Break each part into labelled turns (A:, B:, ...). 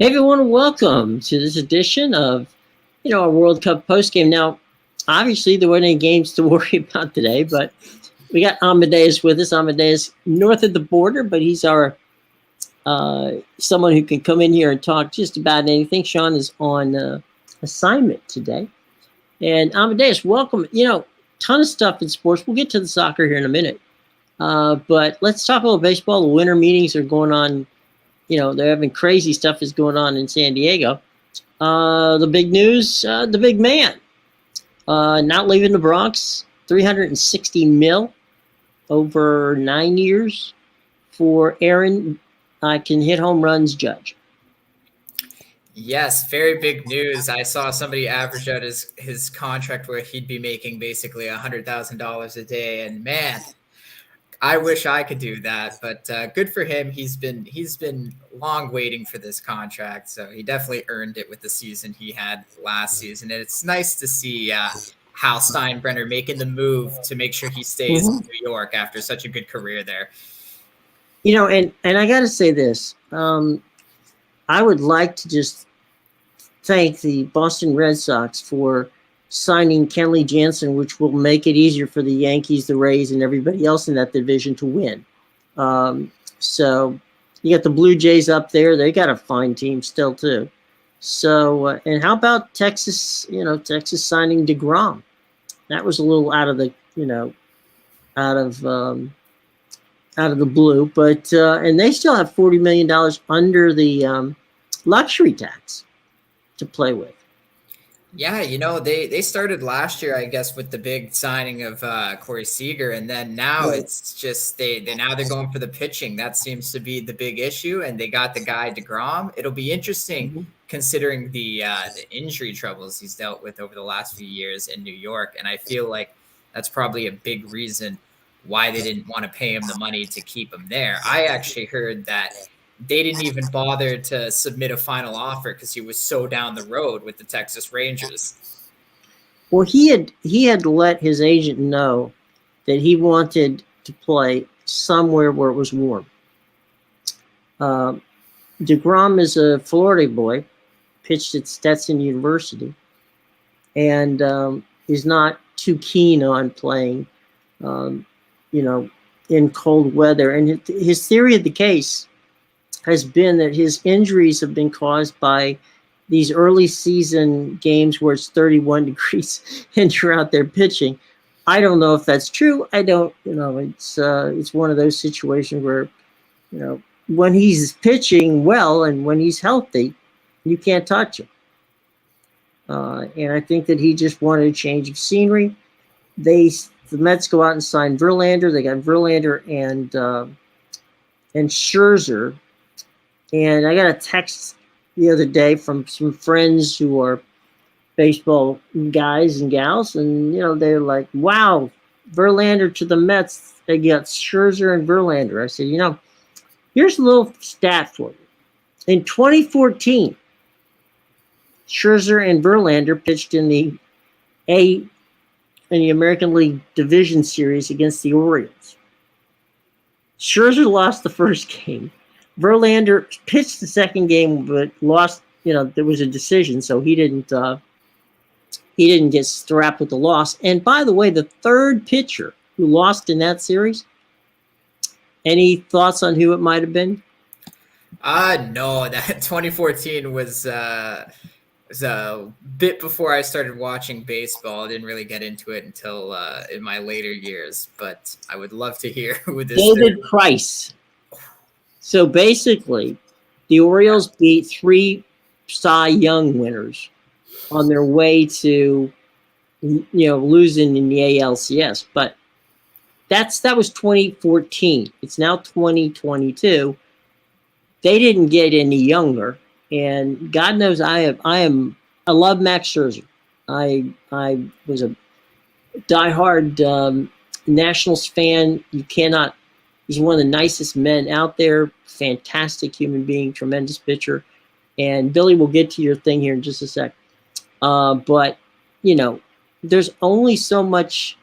A: Hey everyone, welcome to this edition of our World Cup postgame. Now, obviously there weren't any games to worry about today, but we got Amadeus with us. Amadeus north of the border, but he's our someone who can come in here and talk just about anything. Sean is on assignment today, and Amadeus, welcome. Ton of stuff in sports. We'll get to the soccer here in a minute, but let's talk a little baseball. The winter meetings are going on. They're having crazy stuff is going on in San Diego. The big news, the big man, not leaving the Bronx, 360 mil over 9 years for Aaron. Can hit home runs, Judge.
B: Yes, very big news. I saw somebody average out his contract where he'd be making basically $100,000 a day, and man, I wish I could do that, but good for him. He's been long waiting for this contract, so he definitely earned it with the season he had last season. And it's nice to see Hal Steinbrenner making the move to make sure he stays in New York after such a good career there.
A: And I got to say this. I would like to just thank the Boston Red Sox for signing Kenley Jansen, which will make it easier for the Yankees, the Rays, and everybody else in that division to win. So you got the Blue Jays up there. They got a fine team still, too. So, and how about Texas, Texas signing DeGrom? That was a little out of the, out of the blue. But, and they still have $40 million under the luxury tax to play with.
B: Yeah, they started last year, I guess, with the big signing of Corey Seager, and then now it's just they're going for the pitching. That seems to be the big issue, and they got the guy DeGrom. It'll be interesting considering the injury troubles he's dealt with over the last few years in New York, and I feel like that's probably a big reason why they didn't want to pay him the money to keep him there. I actually heard that they didn't even bother to submit a final offer because he was so down the road with the Texas Rangers.
A: Well, he had let his agent know that he wanted to play somewhere where it was warm. DeGrom is a Florida boy, pitched at Stetson University, and is not too keen on playing, in cold weather. And his theory of the case has been that his injuries have been caused by these early season games where it's 31 degrees and you're out there pitching. I don't know if that's true. I don't, it's one of those situations where, when he's pitching well and when he's healthy, you can't touch him. And I think that he just wanted a change of scenery. The Mets go out and sign Verlander. They got Verlander and Scherzer. And I got a text the other day from some friends who are baseball guys and gals, and they're like, "Wow, Verlander to the Mets. They got Scherzer and Verlander." I said, here's a little stat for you. In 2014, Scherzer and Verlander pitched in the American League Division Series against the Orioles. Scherzer lost the first game. Verlander pitched the second game, but lost. There was a decision, so he didn't get strapped with the loss. And by the way, the third pitcher who lost in that series. Any thoughts on who it might have been?
B: No, that 2014 was a bit before I started watching baseball. I didn't really get into it until in my later years, but I would love to hear who this is.
A: David Price. So basically, the Orioles beat 3 Cy Young winners on their way to, losing in the ALCS. But that was 2014. It's now 2022. They didn't get any younger, and God knows I love Max Scherzer. I was a diehard Nationals fan. He's one of the nicest men out there, fantastic human being, tremendous pitcher. And Billy, we'll get to your thing here in just a sec. But, there's only so much,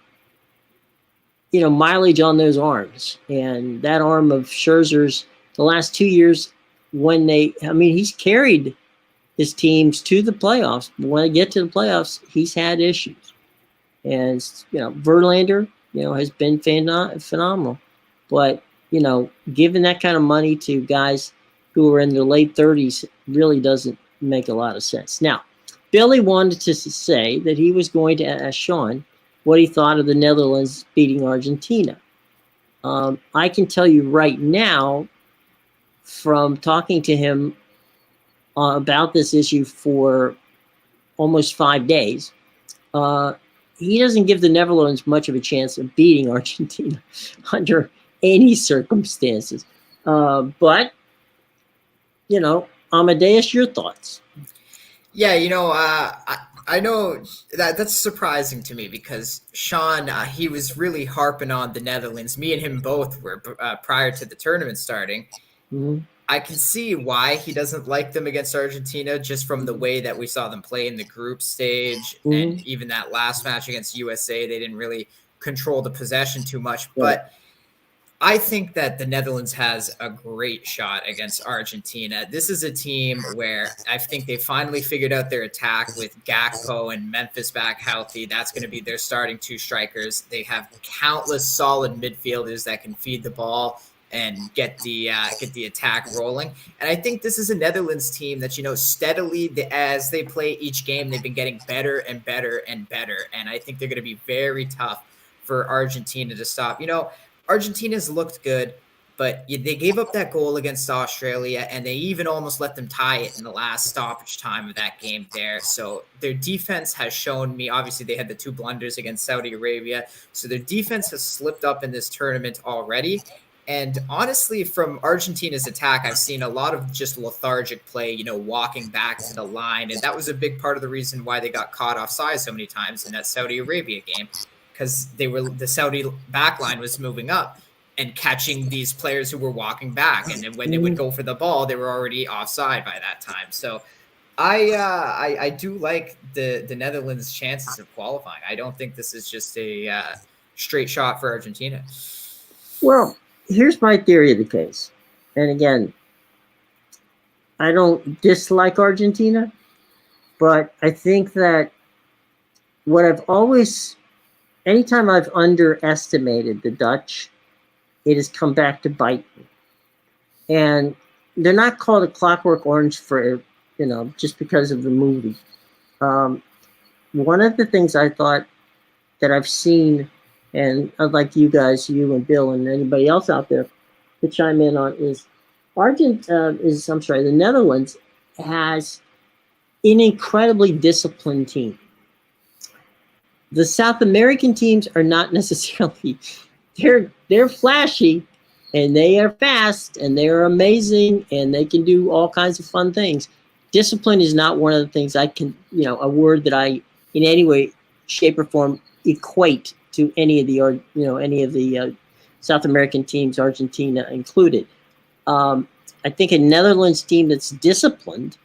A: mileage on those arms. And that arm of Scherzer's, the last 2 years, he's carried his teams to the playoffs. But when they get to the playoffs, he's had issues. And, Verlander, has been phenomenal. But, giving that kind of money to guys who are in their late 30s really doesn't make a lot of sense. Now, Billy wanted to say that he was going to ask Sean what he thought of the Netherlands beating Argentina. I can tell you right now, from talking to him about this issue for almost 5 days, he doesn't give the Netherlands much of a chance of beating Argentina under any circumstances. But, Amadeus, your thoughts?
B: Yeah, I know that's surprising to me because Sean, he was really harping on the Netherlands. Me and him both were prior to the tournament starting.
A: Mm-hmm.
B: I can see why he doesn't like them against Argentina, just from the way that we saw them play in the group stage.
A: Mm-hmm.
B: And even that last match against USA, they didn't really control the possession too much.
A: Yeah.
B: But I think that the Netherlands has a great shot against Argentina. This is a team where I think they finally figured out their attack with Gakpo and Memphis back healthy. That's going to be their starting 2 strikers. They have countless solid midfielders that can feed the ball and get the attack rolling. And I think this is a Netherlands team that, steadily as they play each game, they've been getting better and better and better. And I think they're going to be very tough for Argentina to stop. Argentina's looked good, but they gave up that goal against Australia, and they even almost let them tie it in the last stoppage time of that game there. So their defense has shown me, obviously they had the 2 blunders against Saudi Arabia, so their defense has slipped up in this tournament already. And honestly, from Argentina's attack, I've seen a lot of just lethargic play, walking back to the line. And that was a big part of the reason why they got caught offside so many times in that Saudi Arabia game, because the Saudi backline was moving up and catching these players who were walking back. And then when they would go for the ball, they were already offside by that time. So I do like the Netherlands' chances of qualifying. I don't think this is just a straight shot for Argentina.
A: Well, here's my theory of the case. And again, I don't dislike Argentina, but I think that what I've always, anytime I've underestimated the Dutch, it has come back to bite me. And they're not called a Clockwork Orange for, just because of the movie. One of the things I thought that I've seen, and I'd like you guys, you and Bill and anybody else out there to chime in on, is the Netherlands has an incredibly disciplined team. The South American teams are not necessarily, they're flashy and they are fast and they are amazing and they can do all kinds of fun things. Discipline is not one of the things I can, a word that I in any way, shape or form equate to any of the South American teams, Argentina included. I think a Netherlands team that's disciplined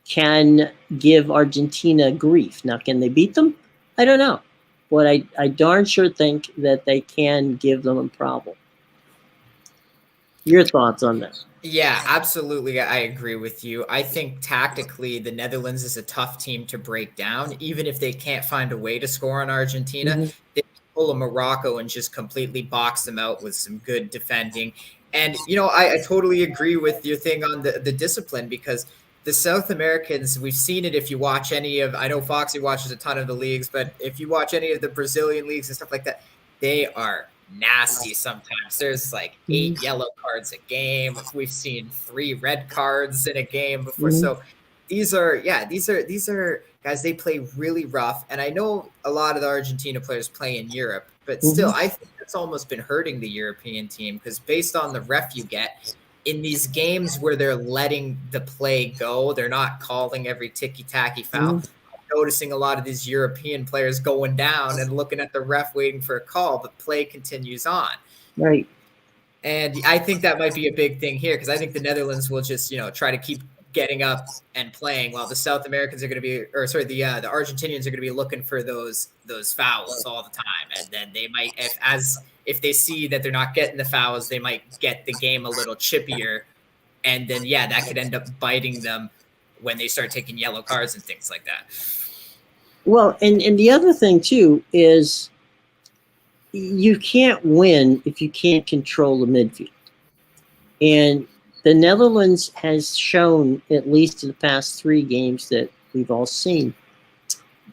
A: can give Argentina grief. Now, can they beat them? I don't know. But I darn sure think that they can give them a problem. Your thoughts on that?
B: Yeah, absolutely. I agree with you. I think tactically, the Netherlands is a tough team to break down. Even if they can't find a way to score on Argentina, they pull a Morocco and just completely box them out with some good defending. And, I totally agree with your thing on the discipline, because the South Americans, we've seen it. If you watch I know Foxy watches a ton of the leagues, but if you watch any of the Brazilian leagues and stuff like that, they are nasty sometimes. There's like 8 yellow cards a game. We've seen 3 red cards in a game before. So these are guys, they play really rough. And I know a lot of the Argentina players play in Europe, but still, I think it's almost been hurting the European team, because based on the ref you get in these games where they're letting the play go, they're not calling every ticky-tacky foul. Noticing a lot of these European players going down and looking at the ref waiting for a call, but play continues on.
A: Right.
B: And I think that might be a big thing here, because I think the Netherlands will just, try to keep getting up and playing, while the South Americans are going to be, the Argentinians are going to be looking for those fouls all the time. And then they might, if they see that they're not getting the fouls, they might get the game a little chippier And then, yeah, that could end up biting them when they start taking yellow cards and things like that.
A: Well, and the other thing too is you can't win if you can't control the midfield. And the Netherlands has shown, at least in the past 3 games that we've all seen,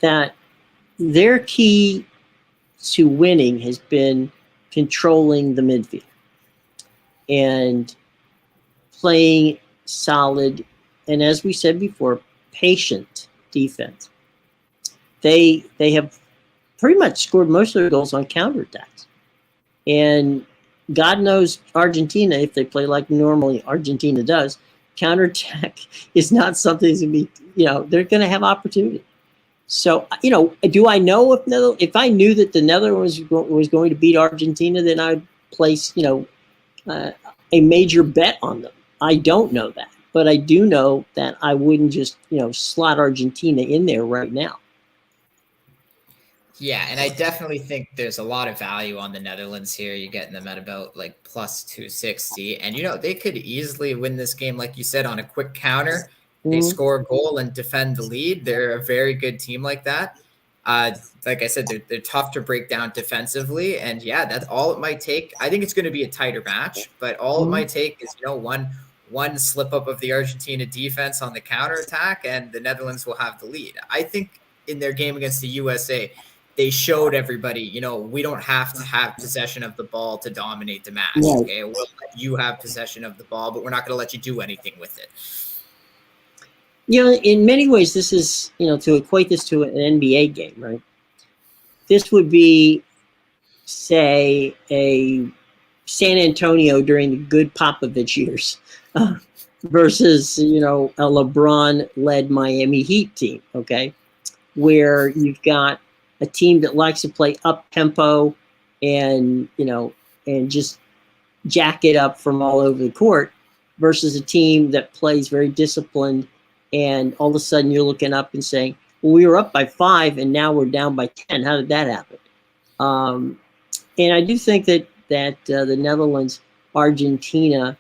A: that their key to winning has been controlling the midfield and playing solid, and as we said before, patient defense. They have pretty much scored most of their goals on counterattacks. And God knows Argentina, if they play like normally Argentina does, counterattack is not something that's going to be, they're going to have opportunity. So, do I know if I knew that the Netherlands was going to beat Argentina, then I'd place, a major bet on them. I don't know that, but I do know that I wouldn't just, slot Argentina in there right now.
B: Yeah, and I definitely think there's a lot of value on the Netherlands here. You're getting them at about like plus 260. And, they could easily win this game, like you said, on a quick counter. They score a goal and defend the lead. They're a very good team like that. Like I said, they're tough to break down defensively. And, yeah, that's all it might take. I think it's going to be a tighter match, but all it might take is, one slip up of the Argentina defense on the counterattack, and the Netherlands will have the lead. I think in their game against the USA, they showed everybody, we don't have to have possession of the ball to dominate the match.
A: Right.
B: Okay, we'll let you have possession of the ball, but we're not going to let you do anything with it.
A: In many ways, this is, to equate this to an NBA game, right? This would be, say, a San Antonio during the good Popovich years versus, a LeBron-led Miami Heat team, okay? Where you've got a team that likes to play up tempo and, and just jack it up from all over the court versus a team that plays very disciplined. And all of a sudden you're looking up and saying, well, we were up by 5 and now we're down by 10. How did that happen? And I do think that the Netherlands, Argentina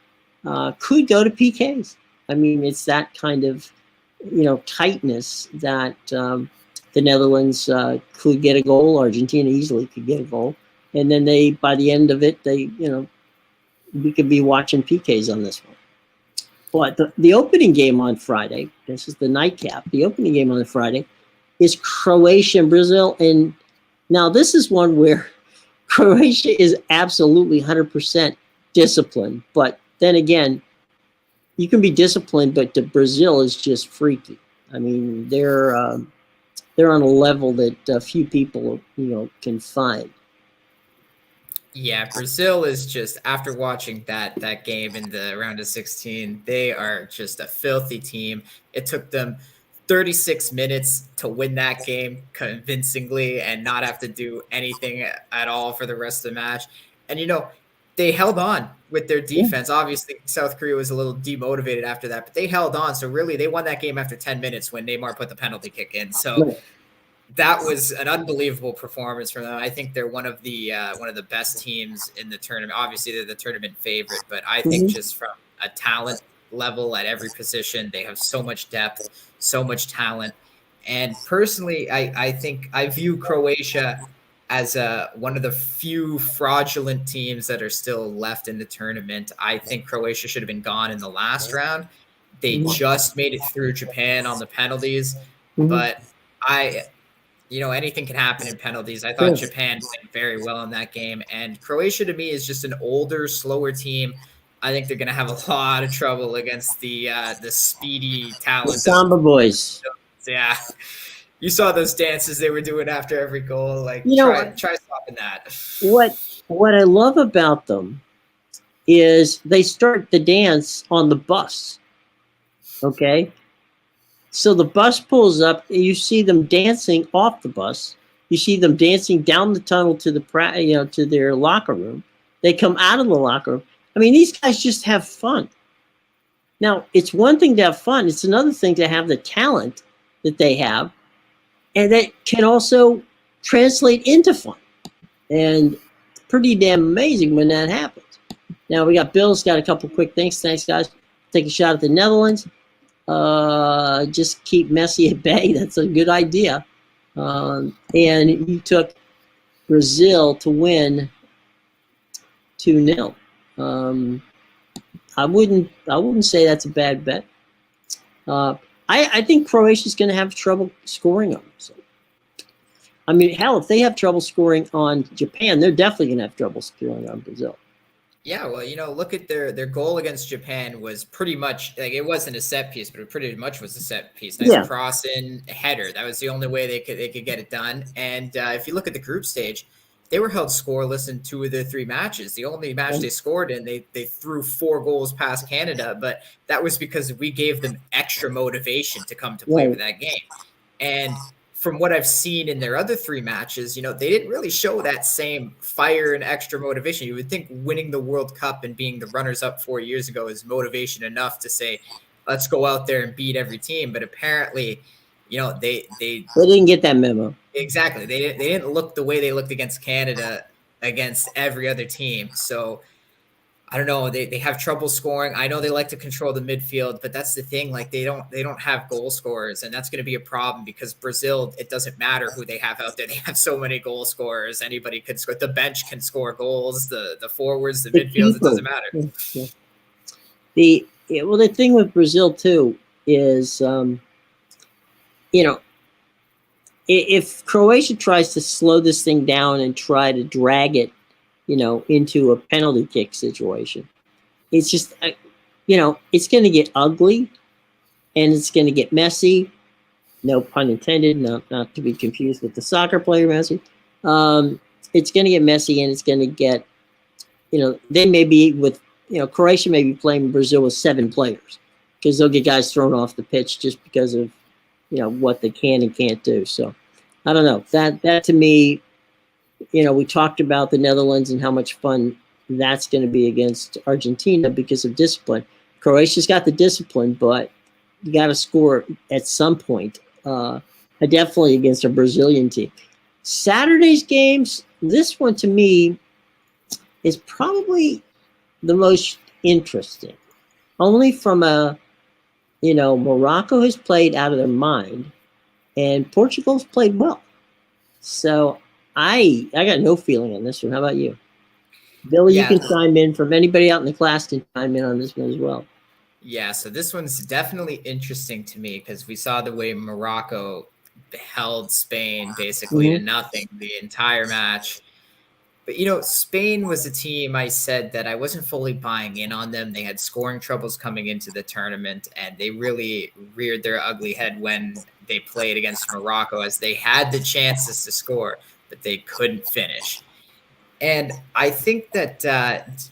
A: could go to PKs. I mean, it's that kind of, tightness that the Netherlands could get a goal. Argentina easily could get a goal. And then by the end of it, we could be watching PKs on this one. But the opening game on Friday, this is the nightcap, the opening game on the Friday is Croatia and Brazil. And now this is one where Croatia is absolutely 100% disciplined. But then again, you can be disciplined, but Brazil is just freaky. I mean, they're on a level that few people, can find.
B: Yeah, Brazil is just, after watching that game in the round of 16, they are just a filthy team. It took them 36 minutes to win that game convincingly and not have to do anything at all for the rest of the match. And, they held on with their defense. Obviously, South Korea was a little demotivated after that, but they held on. So really, they won that game after 10 minutes when Neymar put the penalty kick in. So that was an unbelievable performance from them. I think they're one of the best teams in the tournament. Obviously, they're the tournament favorite, but I think just from a talent level at every position, they have so much depth, so much talent. And personally, I think I view Croatia as one of the few fraudulent teams that are still left in the tournament. I think Croatia should have been gone in the last round. They just made it through Japan on the penalties, but anything can happen in penalties. I thought Japan played very well in that game, and Croatia to me is just an older, slower team. I think they're going to have a lot of trouble against the speedy talent.
A: The Samba boys.
B: Yeah. You saw those dances they were doing after every goal. Like, try stopping that.
A: What I love about them is they start the dance on the bus. Okay? So the bus pulls up, you see them dancing off the bus. You see them dancing down the tunnel to to their locker room. They come out of the locker room. I mean, these guys just have fun. Now, it's one thing to have fun. It's another thing to have the talent that they have, and that can also translate into fun. And pretty damn amazing when that happens. Now, we got Bill's got a couple quick things. Thanks, guys. take a shot at the Netherlands. Just keep Messi at bay. That's a good idea. And you took Brazil to win 2-0. I wouldn't say that's a bad bet. I think Croatia's going to have trouble scoring on them. So, I mean, hell, if they have trouble scoring on Japan, they're definitely going to have trouble scoring on Brazil.
B: Yeah, well, look at their goal against Japan was pretty much like it wasn't a set piece, but it pretty much was a set piece. Nice cross in, header. That was the only way they could get it done. And if you look at the group stage, they were held scoreless in 2 of their 3 matches. The only match they scored in, they threw 4 goals past Canada, but that was because we gave them extra motivation to come to play for that game. And from what I've seen in their other 3 matches, they didn't really show that same fire and extra motivation. You would think winning the World Cup and being the runners-up 4 years ago is motivation enough to say, let's go out there and beat every team. But apparently, they
A: didn't get that memo.
B: Exactly. They didn't look the way they looked against Canada against every other team. So I don't know. They have trouble scoring. I know they like to control the midfield, but that's the thing. Like they don't have goal scorers, and that's going to be a problem because Brazil, it doesn't matter who they have out there. They have so many goal scorers. Anybody could score. The bench can score goals. The forwards, the midfields, it doesn't matter.
A: Yeah. The thing with Brazil too is, if Croatia tries to slow this thing down and try to drag it, into a penalty kick situation, it's just, it's going to get ugly and it's going to get messy. No pun intended, not to be confused with the soccer player Messi. It's going to get messy and it's going to get, they may be with, Croatia may be playing Brazil with 7 players because they'll get guys thrown off the pitch just because of, what they can and can't do. So I don't know. That to me, we talked about the Netherlands and how much fun that's going to be against Argentina because of discipline. Croatia's got the discipline, but you got to score at some point. Definitely against a Brazilian team. Saturday's games, this one to me is probably the most interesting. Only from Morocco has played out of their mind and Portugal's played well. So I got no feeling on this one. How about you? Billy, you can chime in. From anybody out in the class can chime in on this one as well.
B: Yeah, so this one's definitely interesting to me because we saw the way Morocco held Spain basically to nothing the entire match. But, Spain was a team I said that I wasn't fully buying in on them. They had scoring troubles coming into the tournament, and they really reared their ugly head when they played against Morocco as they had the chances to score, but they couldn't finish. And I think that,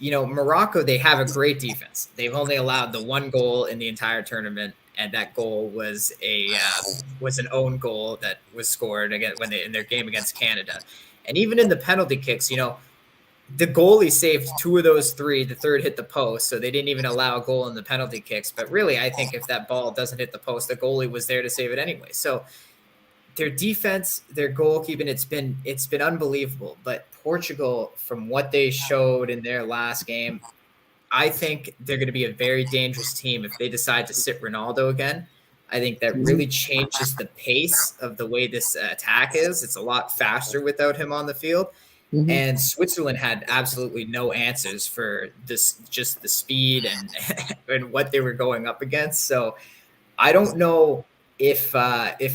B: Morocco, they have a great defense. They've only allowed the 1 goal in the entire tournament, and that goal was an own goal that was scored again in their game against Canada. And even in the penalty kicks, the goalie saved 2 of those 3. The third hit the post, so they didn't even allow a goal in the penalty kicks. But really, I think if that ball doesn't hit the post, the goalie was there to save it anyway. So their defense, their goalkeeping, it's been unbelievable. But Portugal, from what they showed in their last game, I think they're going to be a very dangerous team if they decide to sit Ronaldo again. I think that really changes the pace of the way this attack is. It's a lot faster without him on the field. And Switzerland had absolutely no answers for this, just the speed and what they were going up against. So I don't know if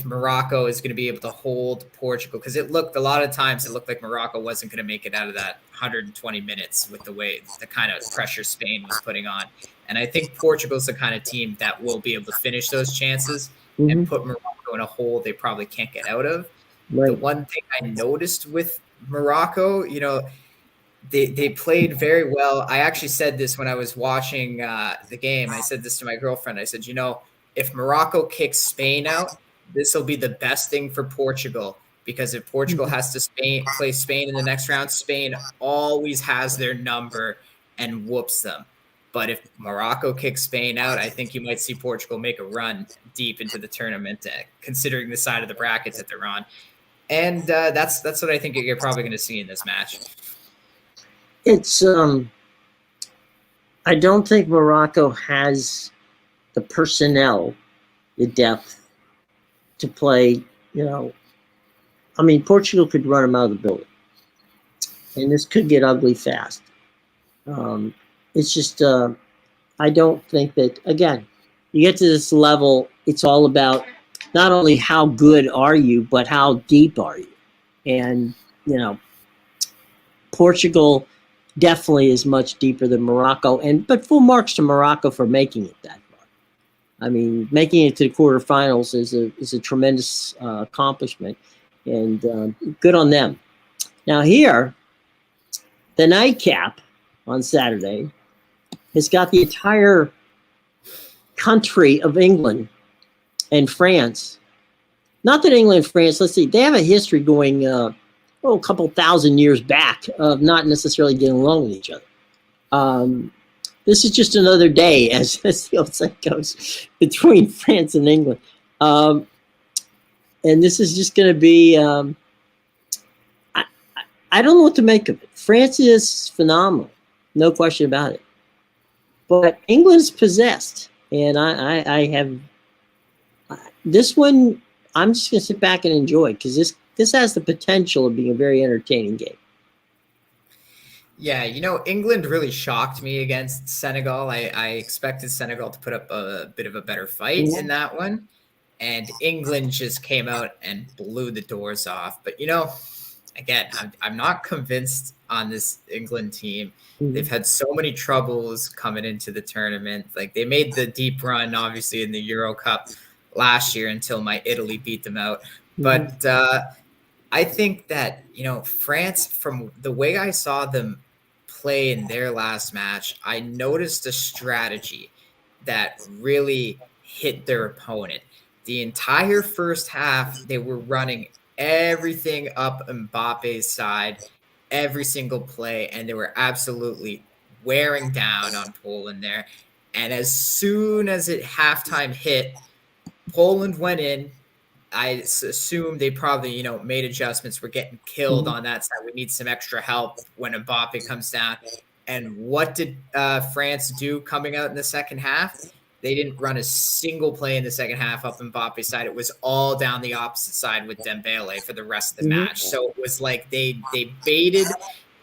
B: Morocco is going to be able to hold Portugal, because a lot of times it looked like Morocco wasn't going to make it out of that 120 minutes with the kind of pressure Spain was putting on. And I think Portugal's the kind of team that will be able to finish those chances and put Morocco in a hole they probably can't get out of. Right. The one thing I noticed with Morocco, they played very well. I actually said this when I was watching the game. I said this to my girlfriend. I said, if Morocco kicks Spain out, this will be the best thing for Portugal, because if Portugal has to play Spain in the next round, Spain always has their number and whoops them. But if Morocco kicks Spain out, I think you might see Portugal make a run deep into the tournament, considering the side of the bracket that they're on. And that's what I think you're probably going to see in this match.
A: It's I I don't think Morocco has the personnel, the depth to play. I mean, Portugal could run them out of the building, and this could get ugly fast. It's just I don't think that, again, you get to this level, it's all about not only how good are you, but how deep are you. And, Portugal definitely is much deeper than Morocco, but full marks to Morocco for making it that far. I mean, making it to the quarterfinals is a tremendous accomplishment, and good on them. Now here, the nightcap on Saturday has got the entire country of England and France. Not that England and France, let's see, they have a history going a couple thousand years back of not necessarily getting along with each other. This is just another day, as the old saying goes, between France and England. And this is just going to be, I don't know what to make of it. France is phenomenal, no question about it. But England's possessed, and I have this one. I'm just going to sit back and enjoy, because this has the potential of being a very entertaining game.
B: Yeah, England really shocked me against Senegal. I expected Senegal to put up a bit of a better fight in that one, and England just came out and blew the doors off. But again, I'm not convinced on this England team. They've had so many troubles coming into the tournament. Like, they made the deep run, obviously, in the Euro Cup last year until my Italy beat them out. But I think that, France, from the way I saw them play in their last match, I noticed a strategy that really hit their opponent. The entire first half, they were running everything up Mbappe's side, every single play, and they were absolutely wearing down on Poland there. And as soon as halftime hit, Poland went in. I assume they probably, made adjustments. We're getting killed on that side. We need some extra help when Mbappe comes down. And what did France do coming out in the second half? They didn't run a single play in the second half up Mbappe's side. It was all down the opposite side with Dembele for the rest of the match. So it was like they baited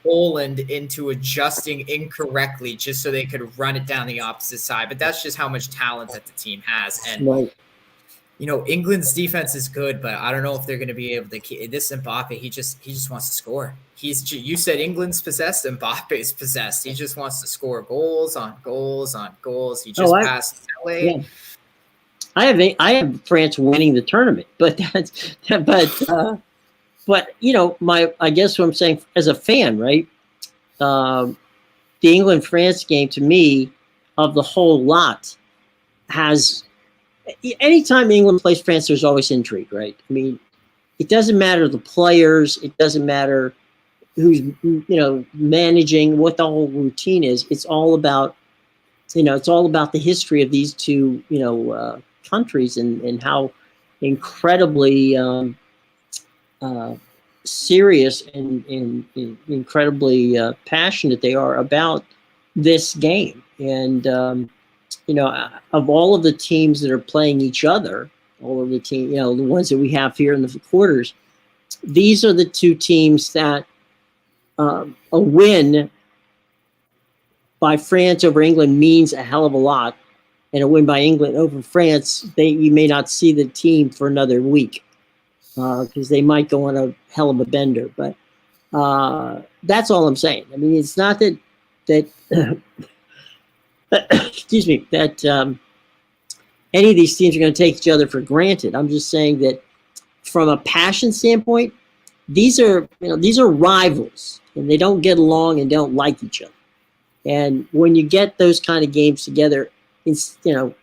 B: Poland into adjusting incorrectly just so they could run it down the opposite side. But that's just how much talent that the team has. And England's defense is good, but I don't know if they're going to be able to keep this. Mbappe, he just wants to score. You said England's possessed, Mbappe's possessed. He just wants to score goals on goals on goals. He just passed LA.
A: Yeah. I have France winning the tournament, but I guess what I'm saying as a fan, right? The England-France game, to me, of the whole lot, has. Anytime England plays France, there's always intrigue, right? I mean, it doesn't matter the players. It doesn't matter who's, managing, what the whole routine is. It's all about, the history of these two, countries and how incredibly serious and incredibly passionate they are about this game. And, of all of the teams that are playing each other, all of the team, the ones that we have here in the quarters, these are the two teams that a win by France over England means a hell of a lot, and a win by England over France, you may not see the team for another week because they might go on a hell of a bender. But that's all I'm saying. I mean, it's not that excuse me, that any of these teams are going to take each other for granted. I'm just saying that from a passion standpoint, these are rivals, and they don't get along and don't like each other. And when you get those kind of games together, it's your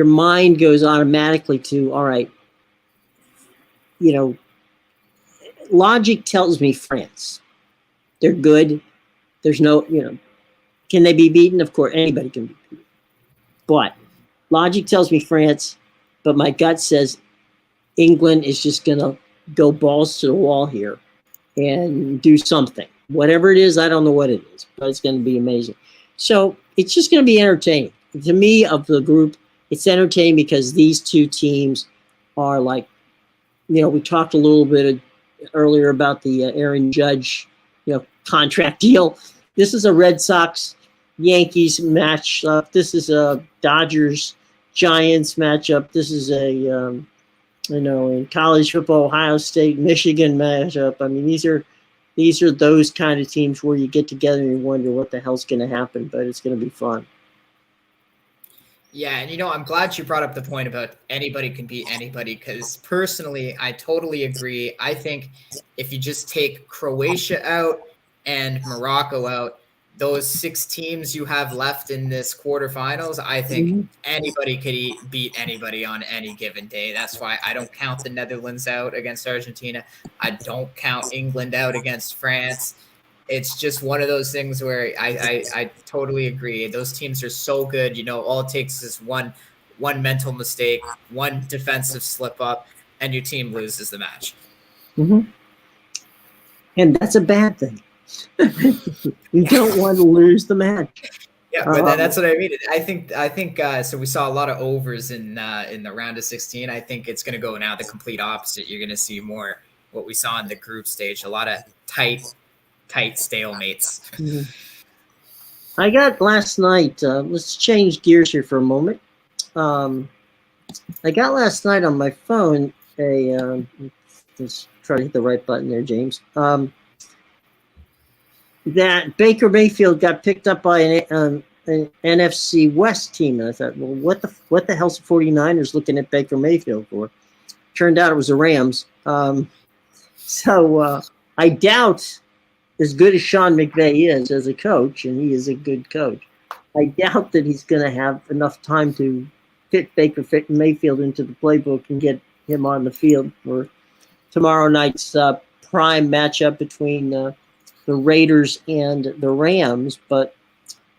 A: mind goes automatically to, all right, logic tells me France. They're good. There's no, can they be beaten? Of course, anybody can be beaten. But logic tells me France, but my gut says England is just going to go balls to the wall here and do something. Whatever it is, I don't know what it is, but it's going to be amazing. So it's just going to be entertaining. To me, of the group, it's entertaining because these two teams are like, we talked a little bit earlier about the Aaron Judge, contract deal. This is a Red Sox Yankees matchup. This is a Dodgers Giants matchup. This is a in college football, Ohio State, Michigan matchup. I mean, these are those kind of teams where you get together and you wonder what the hell's going to happen, but it's going to be fun.
B: Yeah, and I'm glad you brought up the point about anybody can beat anybody, because personally, I totally agree. I think if you just take Croatia out and Morocco out, those 6 teams you have left in this quarterfinals, I think anybody could beat anybody on any given day. That's why I don't count the Netherlands out against Argentina. I don't count England out against France. It's just one of those things where I totally agree. Those teams are so good. All it takes is one mental mistake, one defensive slip up, and your team loses the match.
A: Mm-hmm. And that's a bad thing. You don't want to lose the match.
B: Yeah, but that's what I mean. I think. So we saw a lot of overs in the round of 16. I think it's going to go now the complete opposite. You're going to see more what we saw in the group stage. A lot of tight stalemates.
A: Mm-hmm. I got last night. Let's change gears here for a moment. I got last night on my phone let's try to hit the right button there, James. That Baker Mayfield got picked up by an NFC West team. And I thought, well, what the hell's the 49ers looking at Baker Mayfield for? Turned out it was the Rams. So I doubt, as good as Sean McVay is as a coach, and he is a good coach, I doubt that he's going to have enough time to fit Mayfield into the playbook and get him on the field for tomorrow night's prime matchup between the Raiders and the Rams. But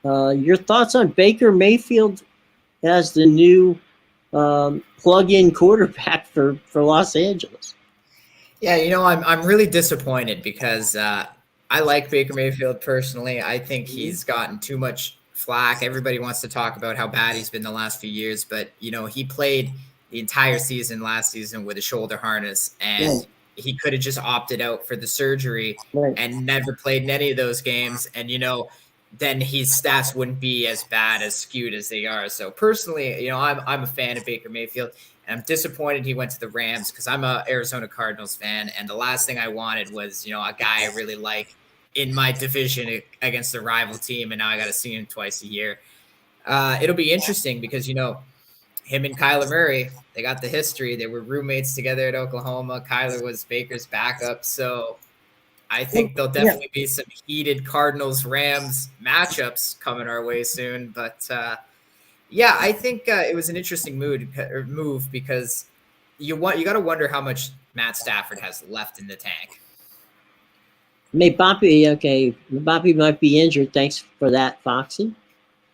A: your thoughts on Baker Mayfield as the new plug-in quarterback for Los Angeles?
B: Yeah, I'm really disappointed because I like Baker Mayfield personally. I think he's gotten too much flack. Everybody wants to talk about how bad he's been the last few years, but he played the entire season last season with a shoulder harness, and he could have just opted out for the surgery and never played in any of those games. And, then his stats wouldn't be as bad, as skewed as they are. So personally, I'm a fan of Baker Mayfield, and I'm disappointed he went to the Rams because I'm a Arizona Cardinals fan. And the last thing I wanted was, a guy I really like in my division against a rival team. And now I got to see him twice a year. It'll be interesting because, him and Kyler Murray, they got the history. They were roommates together at Oklahoma. Kyler was Baker's backup. So I think there'll definitely be some heated Cardinals-Rams matchups coming our way soon. But, I think it was an interesting move because you got to wonder how much Matt Stafford has left in the tank.
A: Mbappe might be injured. Thanks for that, Foxy.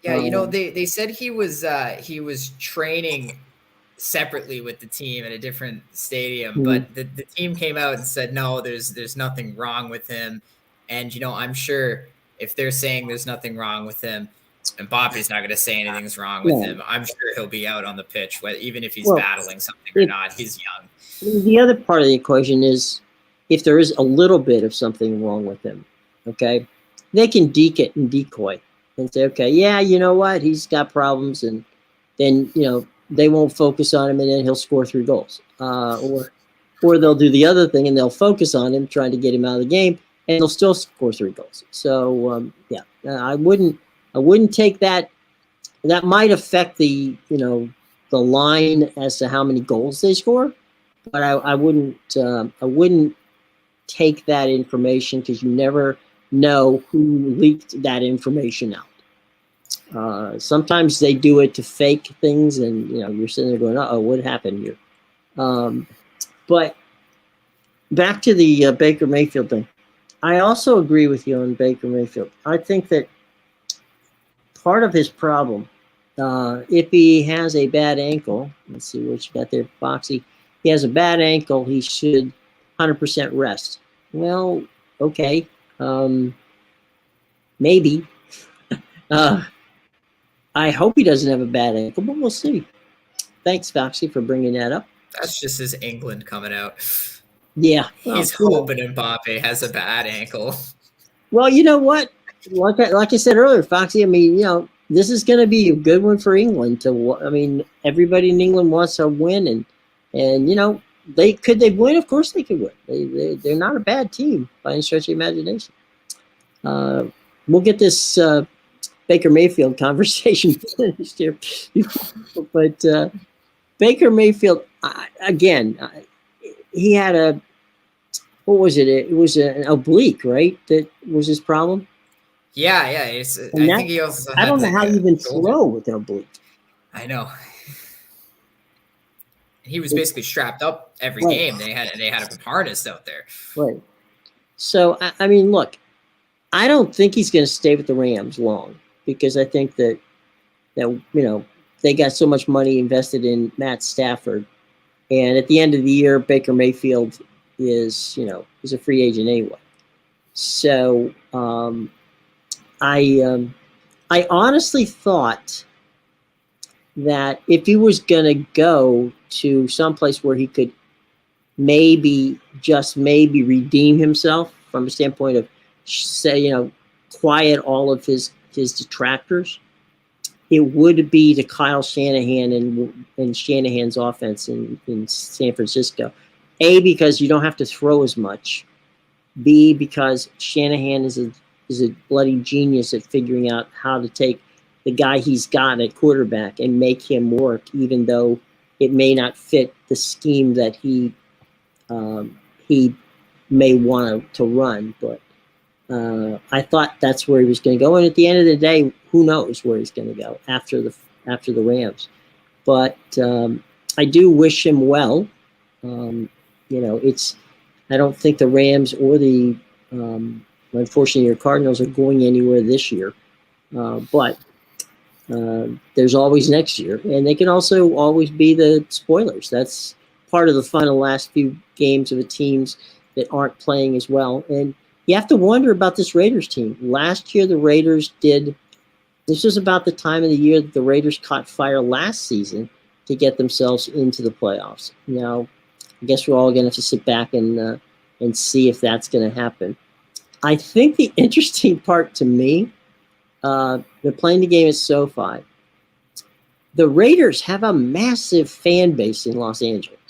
B: Yeah, they said he was training separately with the team at a different stadium, but the team came out and said, no, there's nothing wrong with him. And, I'm sure if they're saying there's nothing wrong with him, Mbappe's not going to say anything's wrong with him. I'm sure he'll be out on the pitch, even if he's battling something or not. He's young.
A: The other part of the equation is if there is a little bit of something wrong with him, okay, they can deke it and decoy and say, okay, yeah, you know what? He's got problems. And then, they won't focus on him and then he'll score 3 goals. Or they'll do the other thing and they'll focus on him, trying to get him out of the game, and they'll still score 3 goals. So, I wouldn't take that. That might affect the line as to how many goals they score, but I wouldn't take that information because you never know who leaked that information out. Sometimes they do it to fake things, and you're sitting there going, "Uh-oh, what happened here?" But back to the Baker Mayfield thing. I also agree with you on Baker Mayfield. I think that part of his problem, if he has a bad ankle, let's see what you got there, Foxy. He has a bad ankle. He should 100% rest. Well, okay, maybe. I hope he doesn't have a bad ankle, but we'll see. Thanks, Foxy, for bringing that up.
B: That's just his England coming out.
A: Yeah,
B: He's hoping Mbappe has a bad ankle.
A: Well, you know what? Like I said earlier, Foxy. I mean, this is going to be a good one for England. I mean, everybody in England wants to win, and they win. Of course, they could win. They're not a bad team by any stretch of the imagination. We'll get this Baker Mayfield conversation finished here, but Baker Mayfield again. He had a. What was it? It was an oblique, right? That was his problem.
B: Yeah. I think he also.
A: I don't know how you even throw with an oblique.
B: I know. He was basically strapped up every game. They had a harness out there.
A: Right. So I mean, look, I don't think he's going to stay with the Rams long because I think that they got so much money invested in Matt Stafford, and at the end of the year, Baker Mayfield is a free agent anyway. So I honestly thought that if he was going to go to someplace where he could maybe redeem himself from a standpoint of quiet all of his detractors, it would be to Kyle Shanahan and Shanahan's offense in San Francisco. A, because you don't have to throw as much. B, because Shanahan is a bloody genius at figuring out how to take the guy he's got at quarterback and make him work, even though it may not fit the scheme that he may want to run. But I thought that's where he was going to go. And at the end of the day, who knows where he's going to go after the Rams. But I do wish him well. I don't think the Rams or the unfortunately your Cardinals are going anywhere this year. But there's always next year, and they can also always be the spoilers. That's part of the fun of the last few games of the teams that aren't playing as well. And you have to wonder about this Raiders team. Last year, the Raiders this was about the time of the year that the Raiders caught fire last season to get themselves into the playoffs. Now, I guess we're all going to have to sit back and see if that's going to happen. I think the interesting part to me, they're playing the game at SoFi. The Raiders have a massive fan base in Los Angeles.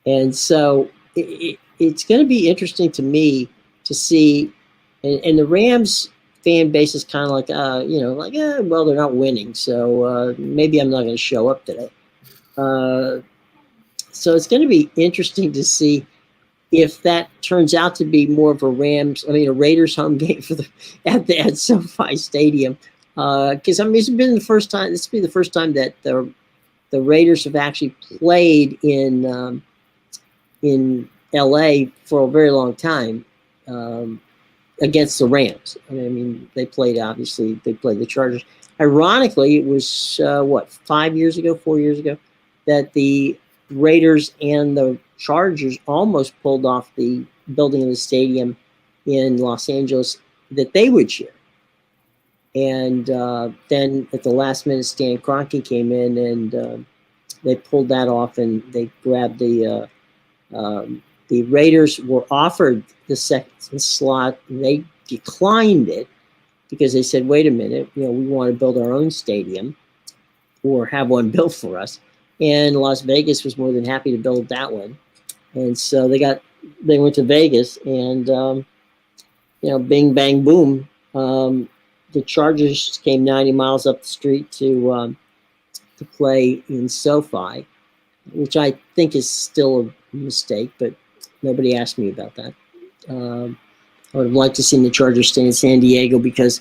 A: And so it's going to be interesting to me to see, and the Rams fan base is kind of like, well, they're not winning, so maybe I'm not going to show up today. So it's going to be interesting to see if that turns out to be more of a Raiders home game at SoFi Stadium. Because it's been the first time. This will be the first time that the Raiders have actually played in LA for a very long time against the Rams. They played the Chargers. Ironically, it was 4 years ago that the Raiders and the Chargers almost pulled off the building of the stadium in Los Angeles that they would share. And then at the last minute, Stan Kroenke came in and they pulled that off, and they grabbed the Raiders were offered the second slot. And they declined it because they said, wait a minute, we want to build our own stadium or have one built for us. And Las Vegas was more than happy to build that one. And so they went to Vegas, and bing, bang, boom. The Chargers came 90 miles up the street to play in SoFi, which I think is still a mistake, but nobody asked me about that. I would have liked to see the Chargers stay in San Diego because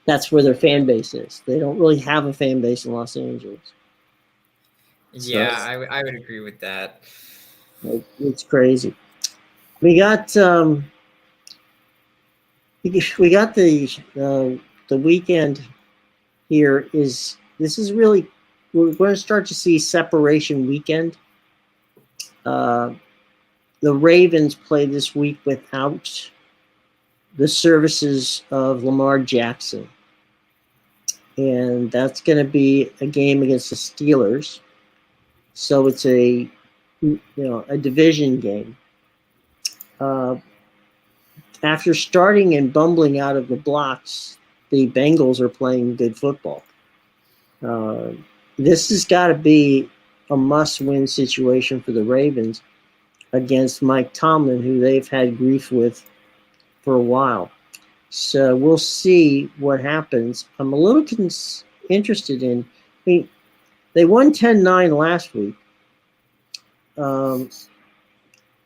A: that's where their fan base is. They don't really have a fan base in Los Angeles.
B: Yeah, so, I would agree with that.
A: It's crazy. We got the weekend here is really, we're going to start to see separation weekend. the Ravens play this week without the services of Lamar Jackson. And that's going to be a game against the Steelers. So it's a division game. After starting and bumbling out of the blocks, the Bengals are playing good football. This has got to be a must-win situation for the Ravens against Mike Tomlin, who they've had grief with for a while. So we'll see what happens. I'm a little interested in. I mean, they won 10-9 last week.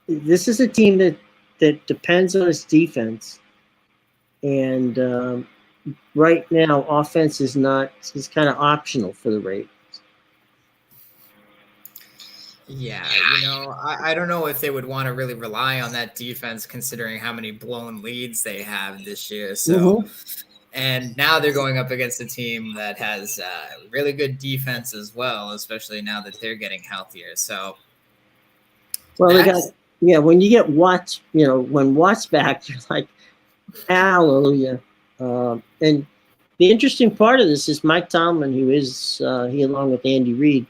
A: This is a team that depends on its defense, and right now, offense is kind of optional for the Ravens.
B: Yeah, I don't know if they would want to really rely on that defense considering how many blown leads they have this year. So, and now they're going up against a team that has really good defense as well, especially now that they're getting healthier. So,
A: well, when you get Watts, when Watts back, you're like, hallelujah. And the interesting part of this is Mike Tomlin, who is he along with Andy Reid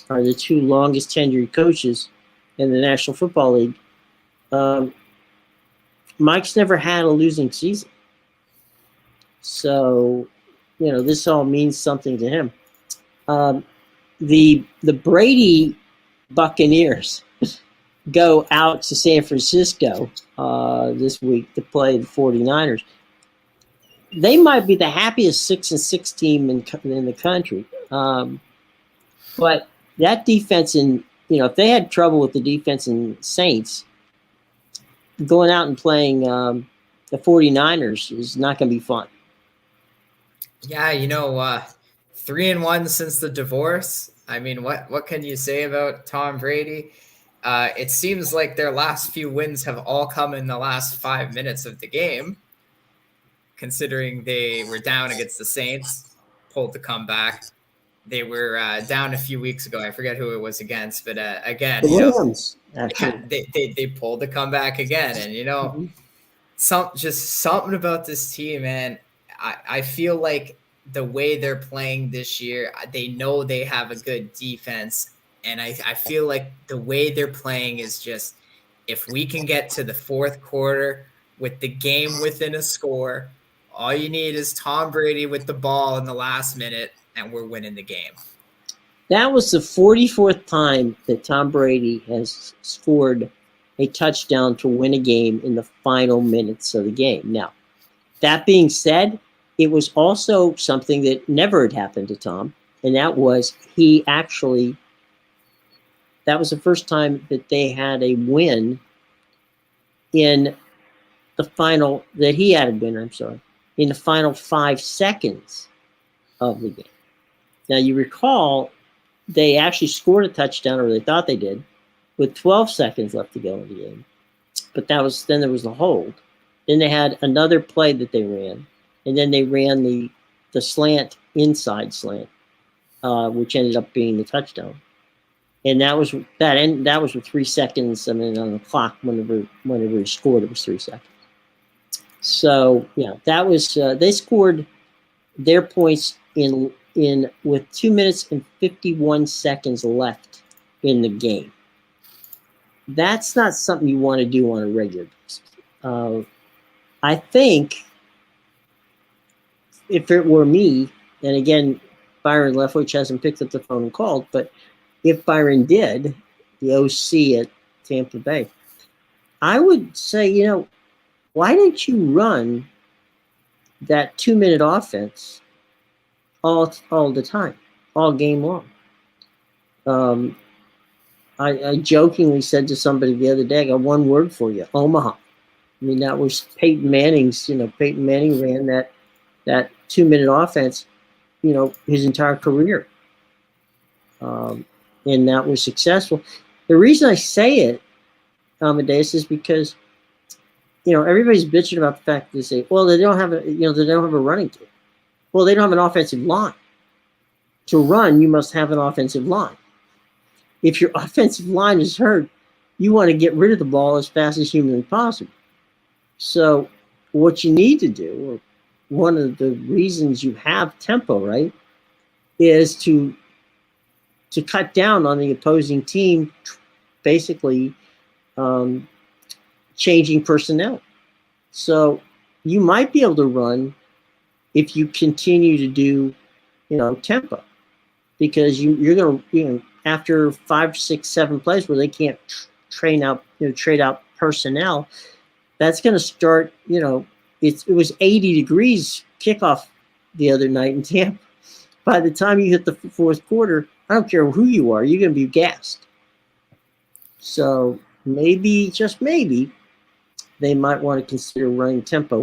A: are the two longest tenured coaches in the National Football League. Mike's never had a losing season. So, this all means something to him. The Brady Buccaneers go out to San Francisco this week to play the 49ers. They might be the happiest 6-6 team in the country. But that defense if they had trouble with the defense in Saints, going out and playing the 49ers is not going to be fun.
B: Yeah, 3-1 since the divorce. I mean, what can you say about Tom Brady? It seems like their last few wins have all come in the last 5 minutes of the game, considering they were down against the Saints, pulled the comeback. They were down a few weeks ago. I forget who it was against, but again,
A: the Rams, actually.
B: They pulled the comeback again, and something about this team, man. I feel like the way they're playing this year, they know they have a good defense, and I feel like the way they're playing is just, if we can get to the fourth quarter with the game within a score, all you need is Tom Brady with the ball in the last minute, and we're winning the game.
A: That was the 44th time that Tom Brady has scored a touchdown to win a game in the final minutes of the game. Now, that being said, it was also something that never had happened to Tom, and that was that was the first time that they had a win in the final, that he had a winner, in the final 5 seconds of the game. Now, you recall, they actually scored a touchdown, or they thought they did, with 12 seconds left to go in the game. But then there was the hold. Then they had another play that they ran, and then they ran the inside slant, which ended up being the touchdown. And that was with 3 seconds. I mean, on the clock, whenever he scored, it was 3 seconds. So that was they scored their points in with 2 minutes and 51 seconds left in the game. That's not something you want to do on a regular basis. I think if it were me, and again, Byron Leftwich hasn't picked up the phone and called, but if Byron did, the OC at Tampa Bay, I would say, why didn't you run that 2-minute offense all the time, all game long? I jokingly said to somebody the other day, I got one word for you: Omaha. I mean, that was Peyton Manning's. Peyton Manning ran that 2-minute offense, his entire career, and that was successful. The reason I say it, Amadeus, is because everybody's bitching about the fact that they say, well, they don't have a running game. Well, they don't have an offensive line. To run, you must have an offensive line. If your offensive line is hurt, you want to get rid of the ball as fast as humanly possible. So what you need to do, or one of the reasons you have tempo, right, is to cut down on the opposing team, basically changing personnel. So you might be able to run if you continue to do, tempo, because you're going to, after 5, 6, 7 plays where they can't trade out personnel, that's going to start, it was 80 degrees kickoff the other night in Tampa. By the time you hit the fourth quarter, I don't care who you are, you're going to be gassed. So maybe, just maybe, they might want to consider running tempo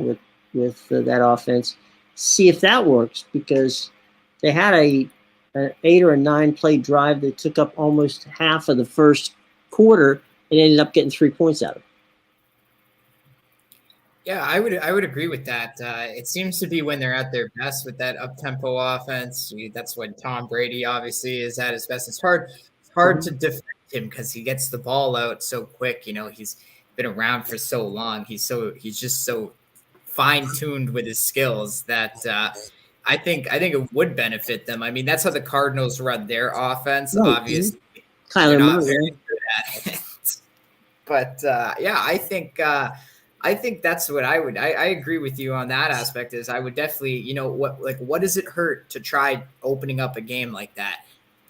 A: with that offense. See if that works, because they had an 8 or a 9 play drive that took up almost half of the first quarter and ended up getting 3 points out of it.
B: Yeah, I would agree with that. It seems to be when they're at their best with that up-tempo offense. That's when Tom Brady obviously is at his best. It's hard to defend him because he gets the ball out so quick. He's been around for so long. He's just so fine-tuned with his skills that I think it would benefit them. I mean, that's how the Cardinals run their offense.
A: Right.
B: Obviously,
A: Kyler
B: they're not
A: Murray.
B: very good at it. But yeah, I think that's what I would. I agree with you on that aspect. Is I would definitely, what does it hurt to try opening up a game like that?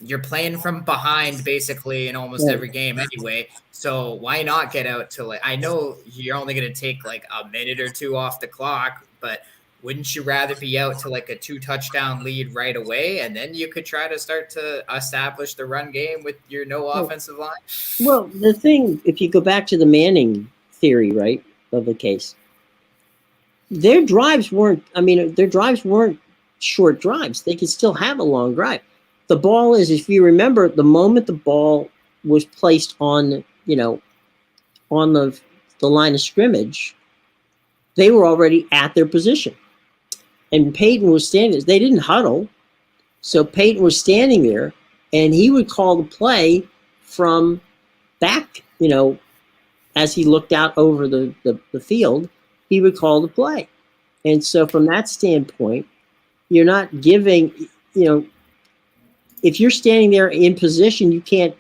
B: You're playing from behind basically in almost every game anyway. So why not get out to I know you're only going to take like a minute or two off the clock, but wouldn't you rather be out to like a 2-touchdown lead right away, and then you could try to start to establish the run game with your offensive line?
A: Well, the thing, if you go back to the Manning theory, right, of the case, their drives weren't short drives. They could still have a long drive. The ball is, if you remember, the moment the ball was placed on, on the line of scrimmage, they were already at their position. And Peyton was standing, they didn't huddle. So Peyton was standing there, and he would call the play from back, as he looked out over the field, he would call the play. And so from that standpoint, you're not giving, if you're standing there in position, you can't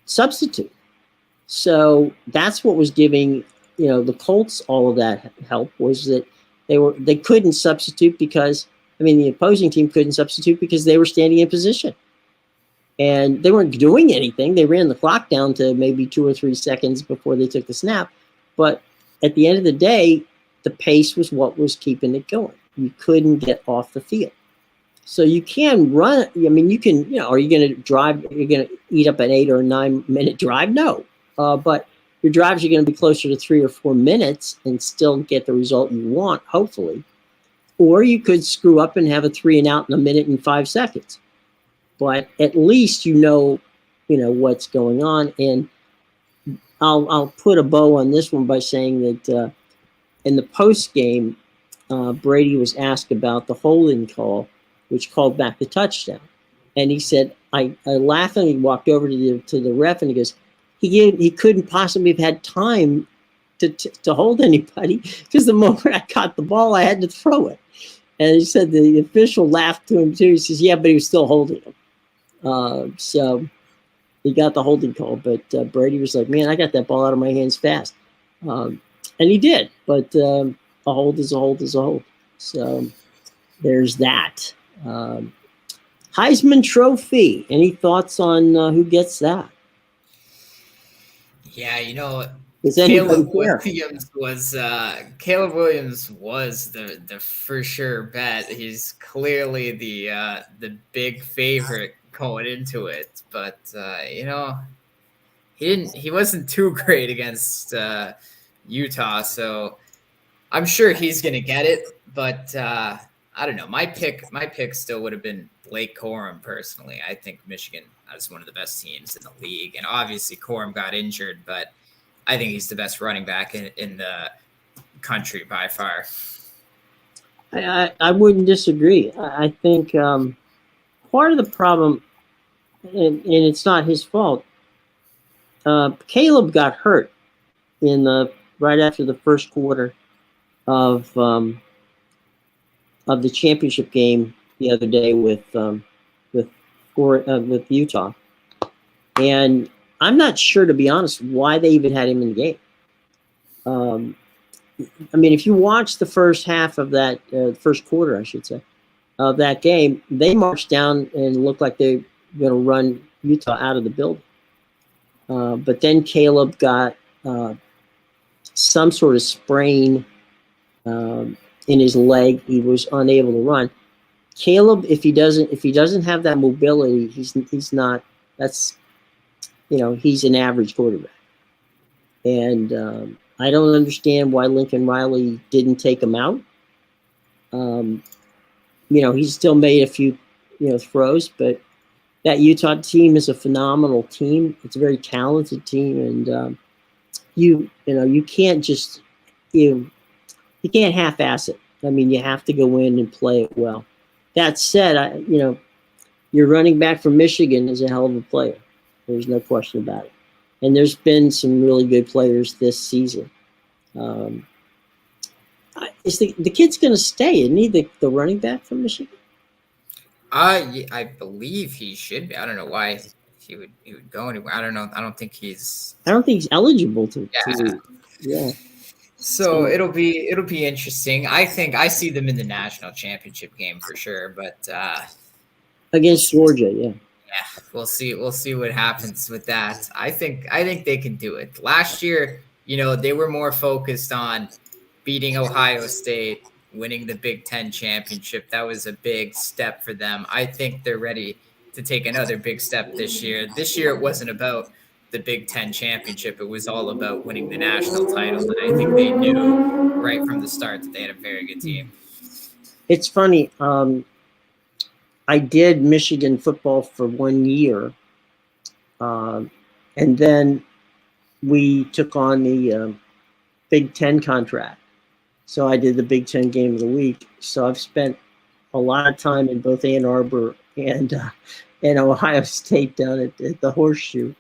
A: substitute. So that's what was giving, the Colts all of that help, was that they couldn't substitute because, the opposing team couldn't substitute because they were standing in position. And they weren't doing anything. They ran the clock down to maybe 2 or 3 seconds before they took the snap. But at the end of the day, the pace was what was keeping it going. You couldn't get off the field. So you can run. You can, are you going to drive? You're going to eat up an 8 or 9 minute drive? No. But your drives are going to be closer to 3 or 4 minutes and still get the result you want, hopefully. Or you could screw up and have a 3 and out in 1 minute and 5 seconds. But at least what's going on. And I'll put a bow on this one by saying that in the post game, Brady was asked about the holding call, which called back the touchdown, and he said, "I laughingly walked over to the ref, and he goes, he couldn't possibly have had time to hold anybody, because the moment I caught the ball, I had to throw it." And he said the official laughed to him too. He says, "Yeah, but he was still holding him." So he got the holding call, but Brady was like, "Man, I got that ball out of my hands fast," and he did. But a hold is a hold is a hold. So there's that. Heisman Trophy. Any thoughts on who gets that?
B: Yeah,
A: Caleb
B: Williams was the for sure bet. He's clearly the big favorite going into it, but he wasn't too great against Utah, so I'm sure he's gonna get it. But I don't know. My pick still would have been Blake Corum personally. I think Michigan is one of the best teams in the league, and obviously Corum got injured, but I think he's the best running back in the country by far.
A: I wouldn't disagree. I think part of the problem and it's not his fault. Caleb got hurt in the right after the first quarter of the championship game the other day with with Utah, and I'm not sure, to be honest, why they even had him in the game. I mean, if you watch the first half of that first quarter, I should say, of that game, they marched down and looked like they were going to run Utah out of the building. But then Caleb got some sort of sprain in his leg. He was unable to run. Caleb, if he doesn't have that mobility, he's not. That's, he's an average quarterback, and I don't understand why Lincoln Riley didn't take him out. He still made a few throws, but that Utah team is a phenomenal team. It's a very talented team, and you can't just you can't half-ass it. I mean, you have to go in and play it well. That said, your running back from Michigan is a hell of a player. There's no question about it. And there's been some really good players this season. Is the kid's going to stay, isn't he, the running back from Michigan?
B: I believe he should be. I don't know why he would go anywhere. I don't know. I don't think he's
A: eligible to. Yeah.
B: So it'll be interesting. I think I see them in the national championship game for sure, but
A: against Georgia, yeah.
B: Yeah, we'll see. We'll see what happens with that. I think they can do it. Last year, they were more focused on beating Ohio State, winning the Big Ten championship. That was a big step for them. I think they're ready to take another big step this year. This year, it wasn't about the Big Ten championship. It was all about winning the national title. And I think they knew right from the start that they had a very good team.
A: It's funny. I did Michigan football for 1 year. And then we took on the Big Ten contract. So I did the Big Ten game of the week. So I've spent a lot of time in both Ann Arbor and Ohio State down at the Horseshoe.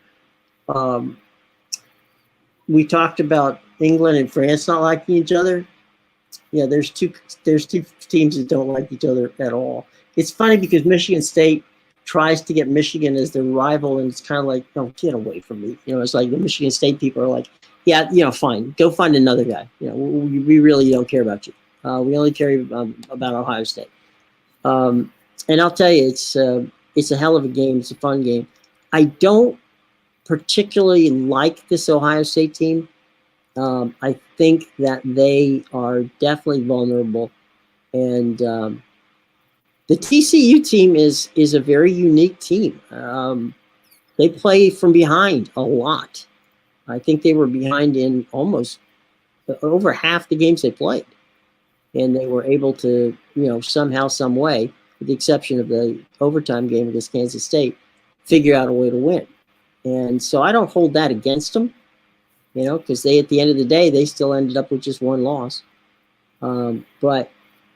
A: We talked about England and France not liking each other. Yeah, there's two teams that don't like each other at all. It's funny because Michigan State tries to get Michigan as their rival, and it's kind of like, no, get away from me. It's like the Michigan State people are like, yeah, fine, go find another guy. We really don't care about you. We only care about Ohio State. And I'll tell you, it's a hell of a game. It's a fun game. I don't particularly like this Ohio State team. I think that they are definitely vulnerable, and the TCU team is a very unique team. They play from behind a lot. I think they were behind in almost over half the games they played, and they were able to, somehow, some way, with the exception of the overtime game against Kansas State, figure out a way to win. And so I don't hold that against them, because at the end of the day, they still ended up with just one loss. But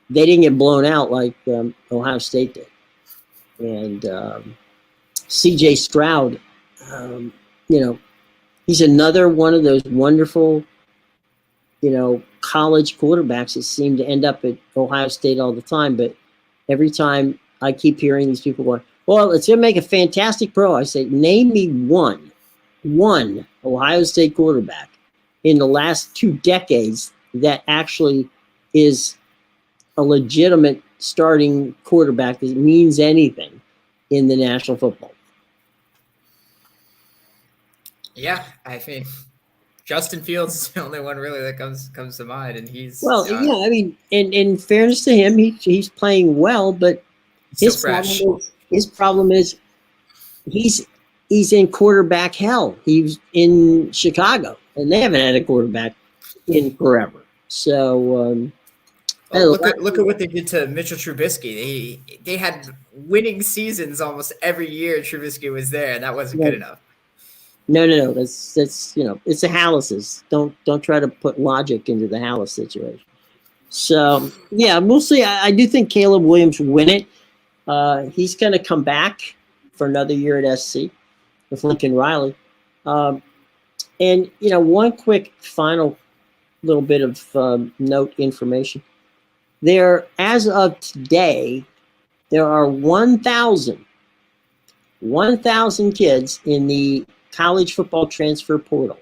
A: they didn't get blown out like Ohio State did. And C.J. Stroud, he's another one of those wonderful, college quarterbacks that seem to end up at Ohio State all the time. But every time I keep hearing these people going, well, it's going to make a fantastic pro. I say, name me one Ohio State quarterback in the last 2 decades that actually is a legitimate starting quarterback that means anything in the National Football.
B: Yeah, I mean, Justin Fields is the only one really that comes to mind, and he's
A: yeah. I mean, in fairness to him, he's playing well, but his problem is he's in quarterback hell. He's in Chicago, and they haven't had a quarterback in forever. So
B: look at what they did to Mitchell Trubisky. They had winning seasons almost every year. Trubisky was there, and that wasn't good enough.
A: No. That's it's the Hallis's. Don't try to put logic into the Hallis situation. So yeah, we'll see. I do think Caleb Williams will win it. He's going to come back for another year at SC with Lincoln Riley. And one quick final little bit of note information. As of today, there are 1,000 kids in the college football transfer portal.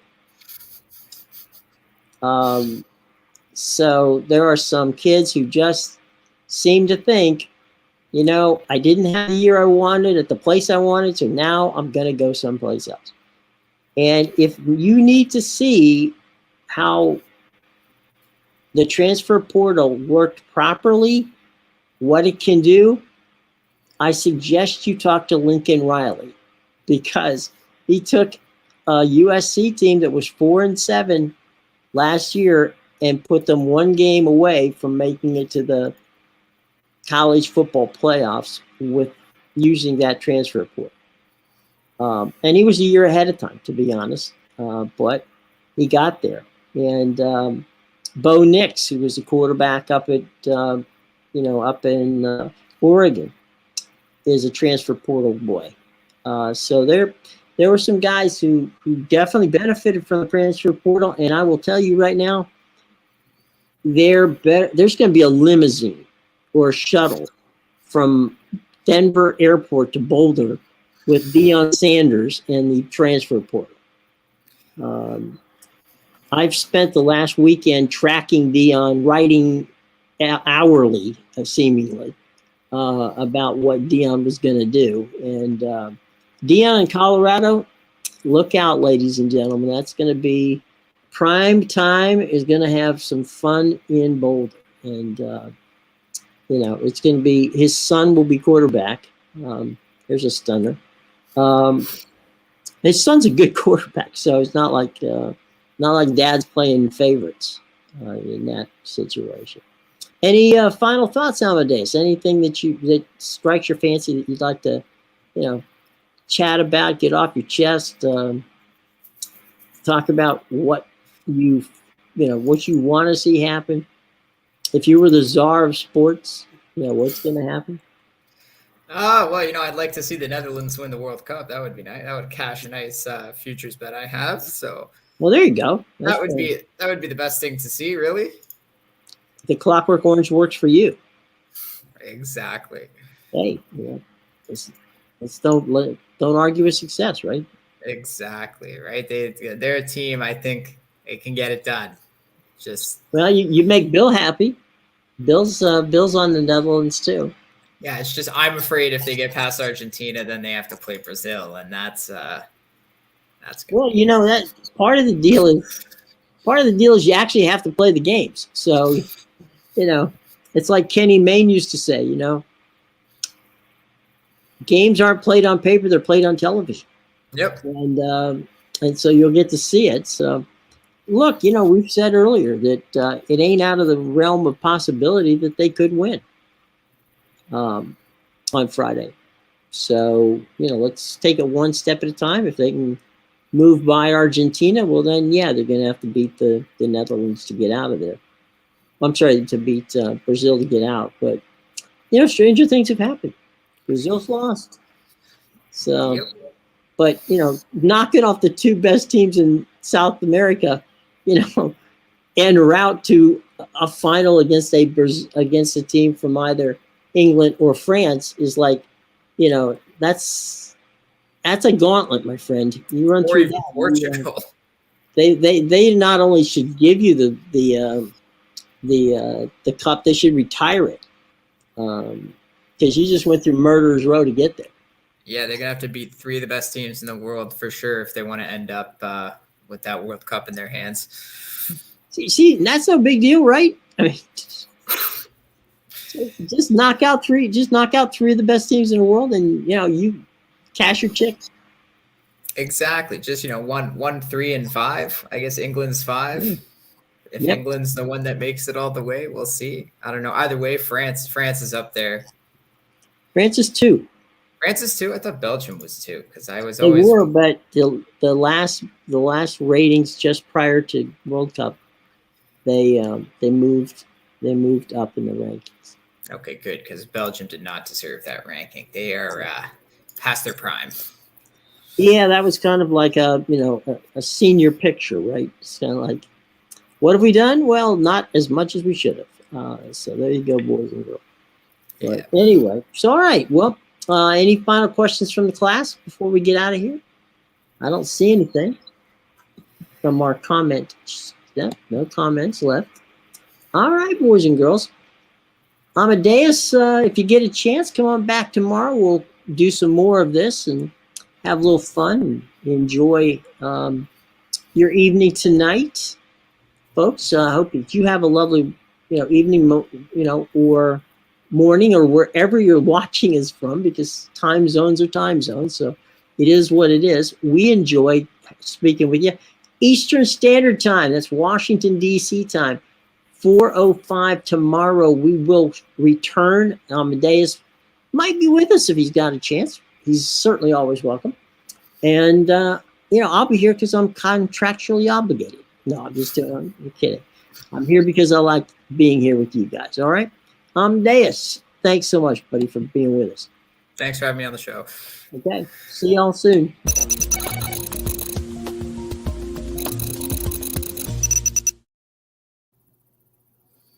A: So there are some kids who just seem to think, I didn't have the year I wanted at the place I wanted, so now I'm going to go someplace else. And if you need to see how the transfer portal worked properly, what it can do, I suggest you talk to Lincoln Riley, because he took a USC team that was 4-7 last year and put them one game away from making it to the college football playoffs with using that transfer portal. And he was a year ahead of time, to be honest, but he got there. And Bo Nix, who was a quarterback up at up in Oregon, is a transfer portal boy. So there were some guys who definitely benefited from the transfer portal, and I will tell you right now, there's going to be a limousine or a shuttle from Denver Airport to Boulder with Deion Sanders and the transfer portal. I've spent the last weekend tracking Deion, writing hourly, seemingly, about what Deion was going to do. And Deion in Colorado, look out, ladies and gentlemen. That's going to be prime time. Is going to have some fun in Boulder. And, it's going to be, his son will be quarterback. There's a stunner. His son's a good quarterback, so it's not like dad's playing favorites in that situation. Any final thoughts, Amadeus? Anything that strikes your fancy that you'd like to, chat about, get off your chest, talk about what what you want to see happen? If you were the czar of sports, what's going to happen?
B: Well, I'd like to see the Netherlands win the World Cup. That would be nice. That would cash a nice futures bet I have. So,
A: well, there you go.
B: That would be the best thing to see, really.
A: The Clockwork Orange works for you.
B: Exactly.
A: Hey, let's don't argue with success, right?
B: Exactly, right. They're a team. I think they can get it done.
A: Well, you make Bill happy. Bill's on the Netherlands too.
B: Yeah, it's just I'm afraid if they get past Argentina, then they have to play Brazil, and that's good.
A: Well, that part of the deal is you actually have to play the games. So, it's like Kenny Mayne used to say, games aren't played on paper; they're played on television.
B: Yep.
A: And so you'll get to see it. So, look, we've said earlier that it ain't out of the realm of possibility that they could win on Friday. So, let's take it one step at a time. If they can move by Argentina, well, then, yeah, they're going to have to beat the Netherlands to get out of there. I'm sorry, to beat Brazil to get out. But, stranger things have happened. Brazil's lost. So,
B: yep.
A: But, knocking off the two best teams in South America, en route to a final against a team from either England or France is like, that's a gauntlet, my friend. You run through that.
B: Portugal.
A: They not only should give you the cup, they should retire it, because you just went through murderer's row to get there.
B: Yeah, they're gonna have to beat three of the best teams in the world for sure if they want to end up with that World Cup in their hands.
A: See, that's no big deal, right? I mean, just knock out three of the best teams in the world, and you cash your checks.
B: Exactly. Just 1, 3, and 5. I guess England's 5. If
A: Yep.
B: England's the one that makes it all the way, we'll see. I don't know. Either way, France is up there.
A: France is 2.
B: France is 2. I thought Belgium was 2 because I was
A: They
B: always.
A: were, but the last ratings just prior to World Cup, they moved up in the rankings.
B: Okay, good, because Belgium did not deserve that ranking. They are past their prime.
A: Yeah, that was kind of like a senior picture, right? It's kind of like, what have we done? Well, not as much as we should have. So there you go, boys and girls. But anyway, so all right. Well, any final questions from the class before we get out of here? I don't see anything from our comments. Yeah, no comments left. All right, boys and girls. Amadeus, if you get a chance, come on back tomorrow. We'll do some more of this and have a little fun and enjoy your evening tonight, folks. I hope that you have a lovely, evening, or morning, or wherever you're watching is from, because time zones are time zones. So it is what it is. We enjoyed speaking with you. Eastern Standard Time. That's Washington, D.C. time. 4:05 tomorrow. We will return. Amadeus might be with us if he's got a chance. He's certainly always welcome. And, I'll be here because I'm contractually obligated. No, I'm just I'm kidding. I'm here because I like being here with you guys. All right. Amadeus, thanks so much, buddy, for being with us.
B: Thanks for having me on the show.
A: Okay. See y'all soon.